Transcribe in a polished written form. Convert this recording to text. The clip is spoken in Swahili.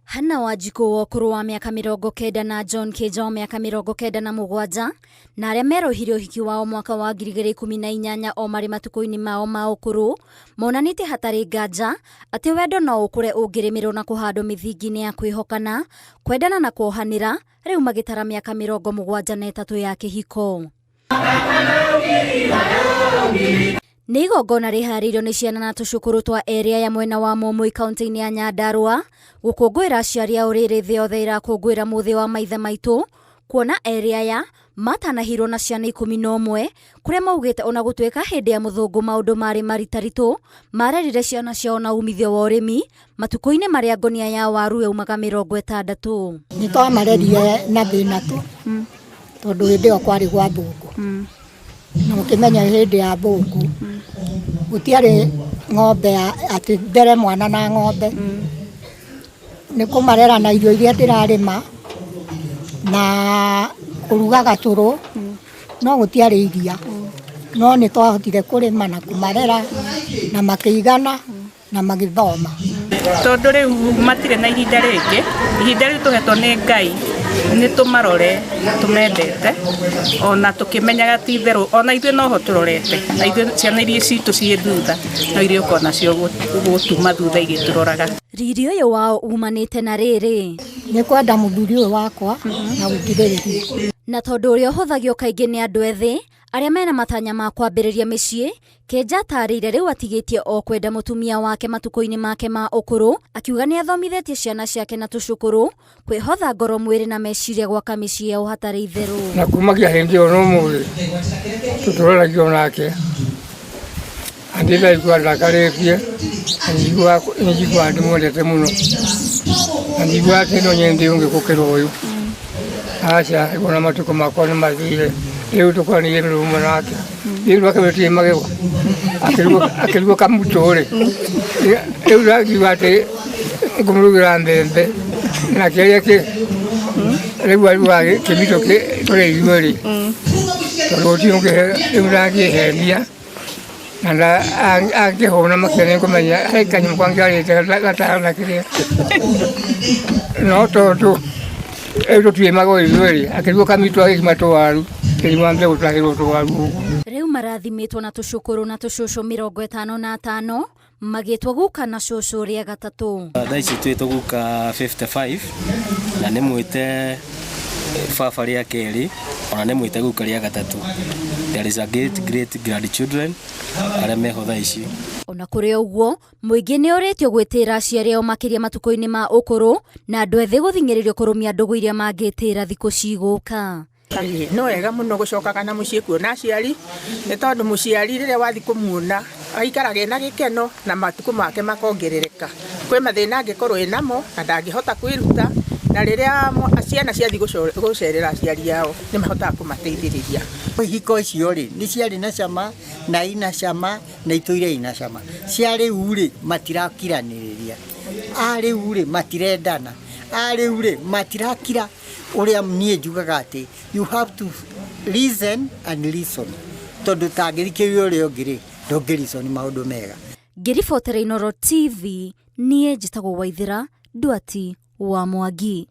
Hana Wanjiku wa ũkũrũ wa mĩaka 90 na John Kinja wa mĩaka 97 na arĩa merohirie ũhiki wao mwaka wa 2018 o marĩ matukũ-inĩ mao ma ũkũrũ monanĩte hatarĩ nganja atĩ wendo no ũkũre ũngĩrĩmĩrwo na kũhandwo mĩthingi-inĩ ya kwĩhokana, kwendana na kuohanĩra, rĩu magĩtara mĩaka 73 ya kĩhiko. Nĩ igongona rĩharĩirio nĩ ciana na tũcukuru twa area ya mwena wa Momoi kaunti-inĩ ya Nyandarua gũkũngũĩra aciari ao rĩrĩ thĩ yothe ĩrakũngũĩra mũthĩ wa maithe maitũ, kuona area ya matanahirwo na ciana 11 kũrĩa maugĩte ona gũtuĩka hĩndĩ ya mũthũngũ maũndũ marĩ maritaritũ marerire ciana ciao na umithio wa ũrĩmi matukũ-inĩ marĩa ngonia ya waru yaumaga 60. Nĩ twamarerire na thĩna tu tondũ hĩndĩ ĩyo kwarĩ gwa thũngũ na mũkĩmenya hĩndĩ ya thũngũ gũtiarĩ ng'ombe atĩ mbere mwana na ng'ombe nĩ kũmarera na irio iria ndĩrarĩma na kũruga gatũrũ no gũtiarĩ iria no nĩ twahotire kũrĩma na kũmarera na makĩigana na magĩthoma. Tondũ rĩu matirĩ na ihinda rĩngĩ, ihinda rĩu tũhetwo nĩ Ngai nĩ tũmarore tũmendete ona tũkĩmenyaga ti itherũ ona ithuĩ noho tũrorete na ithuĩ ciana iria citũ ciĩ thutha no iria ũkona nacio gũtuma thutha igĩtũroraga. Riri ũyũ wao umanĩte na rĩrĩ nĩ kwenda mũthuri ũyũ wakwa na gũkirĩrĩria, na tondũ ũrĩa ũhũthagio kaingĩ nĩ andũ ethĩ arĩa mena matanya ma kwambĩrĩria mĩciĩ, Kinja atarĩire rĩu atigĩtie o kwenda mũtumia wake matukũ-inĩ make ma ũkũrũ, akiuga nĩ athomithĩtie ciana ciake na tũcukuru kwĩhotha ngoro, mwĩrĩ na meciria gwaka mĩciĩ yao hatarĩ itherũ. Na kumagia hĩndĩ ĩyo no mũthĩ tũtũroragio nake andĩraigua ndakarĩtie njigua ndĩmwendete mũno na njigua atĩ no nyendĩ ũngĩkũkĩra ũyũ aca ona matukũ makwa nĩ mathire rĩu tũkwanĩire mĩrũmwe nake rĩu akĩwĩtie magego akĩrugwo kamũtũrĩ rĩu ndakiuga atĩ ngũmũrugĩra mbembe na kĩrĩa rĩu aruga kĩmito tũrĩ ithuĩ-rĩ tondũ gũtirĩ ũngĩhe rĩu ndangĩhenia na angĩhũna makĩria nĩngũmenya he kanyamũ kangĩarĩte gatana kĩrĩa no tondũ rĩu tũtiumaga ithuĩ-rĩ akĩrugwo kamito agĩkima tũwaru kĩrima mbegũ twagĩrwo tũwaru. Rĩu marathimĩtwo na tũcukuru na tũcũcũ 55 magĩtwo guka na cũcũ rĩa gatatũ. Thaa ici twĩtwo guka 55 na nĩ mwĩte baba rĩa kerĩ ona nĩ mwĩte guka rĩa gatatũ. There is a great grandchildren arĩa meho thaa ici. Ona kũrĩ ũguo mũingĩ nĩ ũrĩtio gwĩtĩra aciari ao makĩria matukũ-inĩ ma ũkũrũ na andũ ethĩ gũthing'ĩrĩrio kũrũmia ndũgũ iria mangĩtĩra thikũ cigũka. No wega mũno gũcokaga na mũciĩ kuona aciari nĩ tondũ mũciari rĩrĩa wathi kũmuona aikaraga na gĩkeno na matukũ make makongerereka. Kwĩ mathĩna angĩkorwo ĩnamo na ndangĩhota kwĩruta na rĩrĩa ciana ciathi gũcerera aciari ao nĩ mahotaga kũmateithĩrĩria. Ihiko icio-rĩ nĩ ciarĩ na cama na ina cama na itũire ina cama. Cia rĩu-rĩ matirakiranĩrĩria, a rĩu-rĩ matirendana, a rĩu-rĩ matirakira. Ũrĩa niĩ njugaga atĩ you have to listen and listen tondũ tangĩthikĩrĩria ũrĩa ũngĩ-rĩ ndũngĩ-listen maũndũ mega. Ngĩribotera Inooro TV niĩ njĩtagwo Waithĩra Nduati wa Mwangi.